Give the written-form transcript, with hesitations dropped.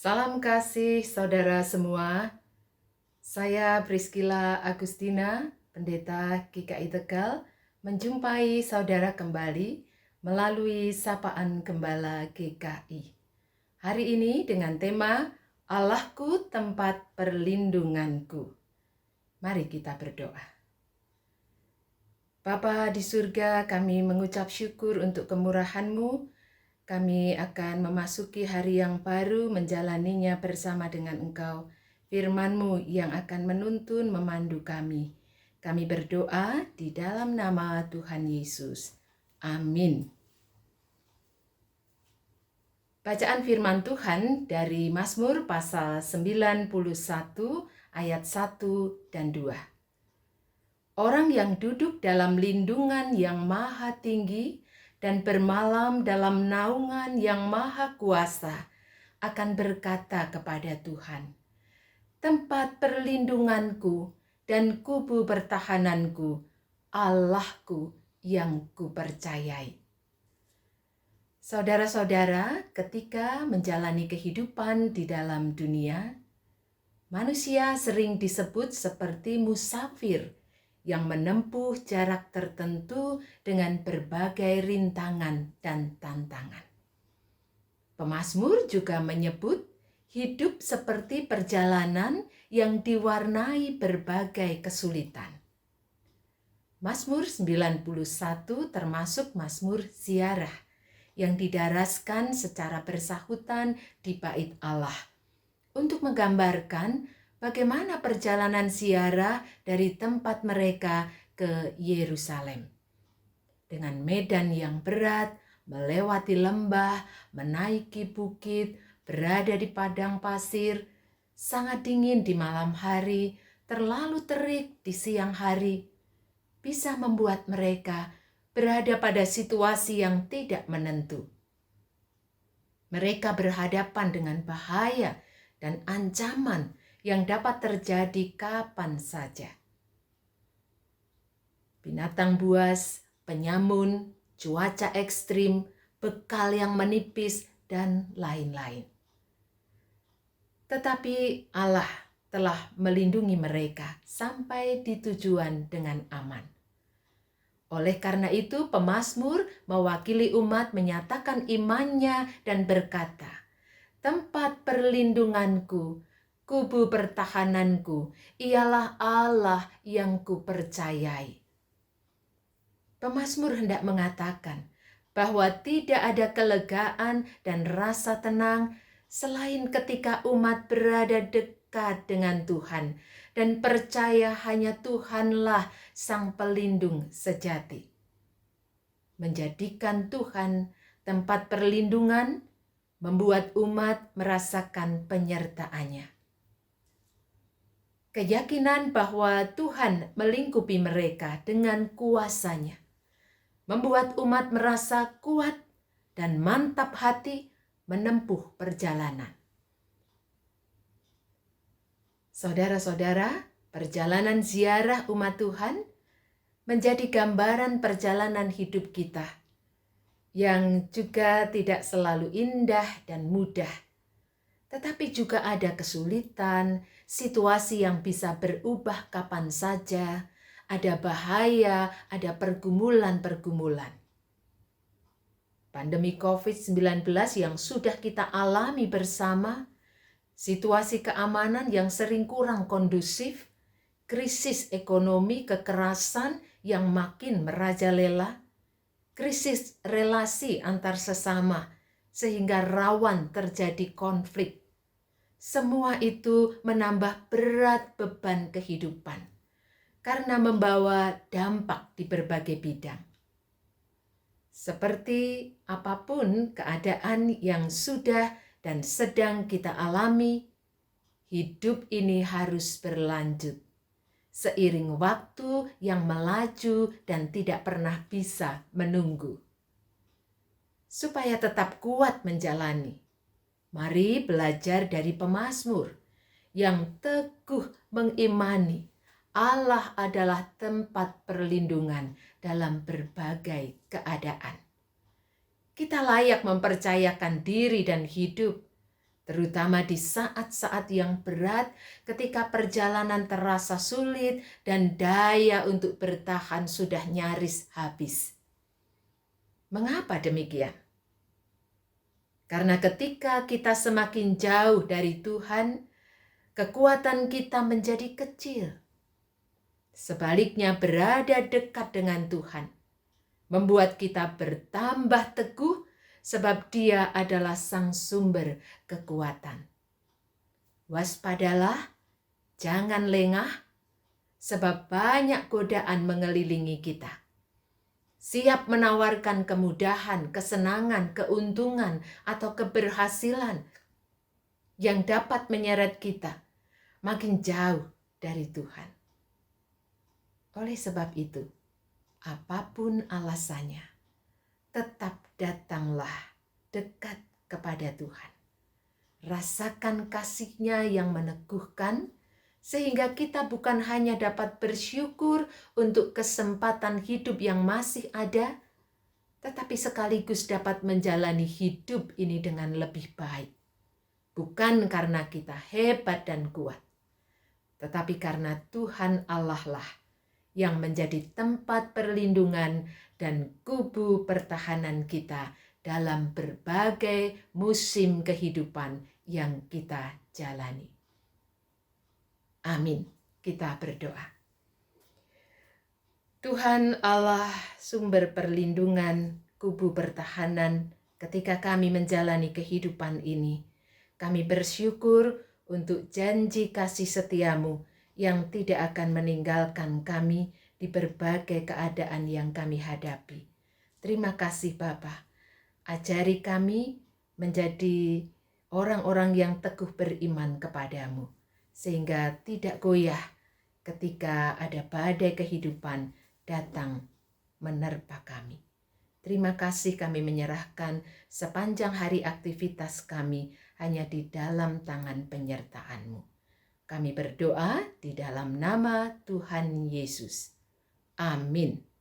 Salam kasih saudara semua. Saya Priscilla Agustina, Pendeta GKI Tegal, menjumpai saudara kembali melalui Sapaan Gembala GKI. Hari ini dengan tema Allahku tempat perlindunganku. Mari kita berdoa. Bapa di surga, kami mengucap syukur untuk kemurahan-Mu. Kami akan memasuki hari yang baru, menjalaninya bersama dengan Engkau. Firman-Mu yang akan menuntun, memandu kami. Kami berdoa di dalam nama Tuhan Yesus. Amin. Bacaan firman Tuhan dari Mazmur pasal 91 ayat 1 dan 2. Orang yang duduk dalam lindungan yang maha tinggi dan bermalam dalam naungan yang maha kuasa akan berkata kepada Tuhan, tempat perlindunganku dan kubu pertahananku, Allahku yang kupercayai. Saudara-saudara, ketika menjalani kehidupan di dalam dunia, manusia sering disebut seperti musafir yang menempuh jarak tertentu dengan berbagai rintangan dan tantangan. Pemazmur juga menyebut hidup seperti perjalanan yang diwarnai berbagai kesulitan. Mazmur 91 termasuk Mazmur ziarah yang didaraskan secara bersahutan di bait Allah untuk menggambarkan bagaimana perjalanan ziarah dari tempat mereka ke Yerusalem. Dengan medan yang berat, melewati lembah, menaiki bukit, berada di padang pasir, sangat dingin di malam hari, terlalu terik di siang hari, bisa membuat mereka berada pada situasi yang tidak menentu. Mereka berhadapan dengan bahaya dan ancaman yang dapat terjadi kapan saja. Binatang buas, penyamun, cuaca ekstrim, bekal yang menipis, dan lain-lain. Tetapi Allah telah melindungi mereka sampai di tujuan dengan aman. Oleh karena itu, pemazmur mewakili umat menyatakan imannya dan berkata, tempat perlindunganku, kubu pertahananku, ialah Allah yang kupercayai. Pemazmur hendak mengatakan bahwa tidak ada kelegaan dan rasa tenang selain ketika umat berada dekat dengan Tuhan dan percaya hanya Tuhanlah sang pelindung sejati. Menjadikan Tuhan tempat perlindungan membuat umat merasakan penyertaannya. Keyakinan bahwa Tuhan melingkupi mereka dengan kuasa-Nya membuat umat merasa kuat dan mantap hati menempuh perjalanan. Saudara-saudara, perjalanan ziarah umat Tuhan menjadi gambaran perjalanan hidup kita yang juga tidak selalu indah dan mudah, tetapi juga ada kesulitan, situasi yang bisa berubah kapan saja, ada bahaya, ada pergumulan-pergumulan. Pandemi COVID-19 yang sudah kita alami bersama, situasi keamanan yang sering kurang kondusif, krisis ekonomi, kekerasan yang makin merajalela, krisis relasi antar sesama sehingga rawan terjadi konflik. Semua itu menambah berat beban kehidupan karena membawa dampak di berbagai bidang. Seperti apapun keadaan yang sudah dan sedang kita alami, hidup ini harus berlanjut seiring waktu yang melaju dan tidak pernah bisa menunggu. Supaya tetap kuat menjalani, mari belajar dari pemazmur yang teguh mengimani Allah adalah tempat perlindungan dalam berbagai keadaan. Kita layak mempercayakan diri dan hidup terutama di saat-saat yang berat ketika perjalanan terasa sulit dan daya untuk bertahan sudah nyaris habis. Mengapa demikian? Karena ketika kita semakin jauh dari Tuhan, kekuatan kita menjadi kecil. Sebaliknya, berada dekat dengan Tuhan membuat kita bertambah teguh sebab Dia adalah sang sumber kekuatan. Waspadalah, jangan lengah, sebab banyak godaan mengelilingi kita. Siap menawarkan kemudahan, kesenangan, keuntungan, atau keberhasilan yang dapat menyeret kita makin jauh dari Tuhan. Oleh sebab itu, apapun alasannya, tetap datanglah dekat kepada Tuhan. Rasakan kasih-Nya yang meneguhkan, sehingga kita bukan hanya dapat bersyukur untuk kesempatan hidup yang masih ada, tetapi sekaligus dapat menjalani hidup ini dengan lebih baik. Bukan karena kita hebat dan kuat, tetapi karena Tuhan Allah lah yang menjadi tempat perlindungan dan kubu pertahanan kita dalam berbagai musim kehidupan yang kita jalani. Amin. Kita berdoa. Tuhan Allah, sumber perlindungan, kubu pertahanan ketika kami menjalani kehidupan ini. Kami bersyukur untuk janji kasih setiamu yang tidak akan meninggalkan kami di berbagai keadaan yang kami hadapi. Terima kasih Bapa. Ajari kami menjadi orang-orang yang teguh beriman kepadamu, sehingga tidak goyah ketika ada badai kehidupan datang menerpa kami. Terima kasih, kami menyerahkan sepanjang hari aktivitas kami hanya di dalam tangan penyertaan-Mu. Kami berdoa di dalam nama Tuhan Yesus. Amin.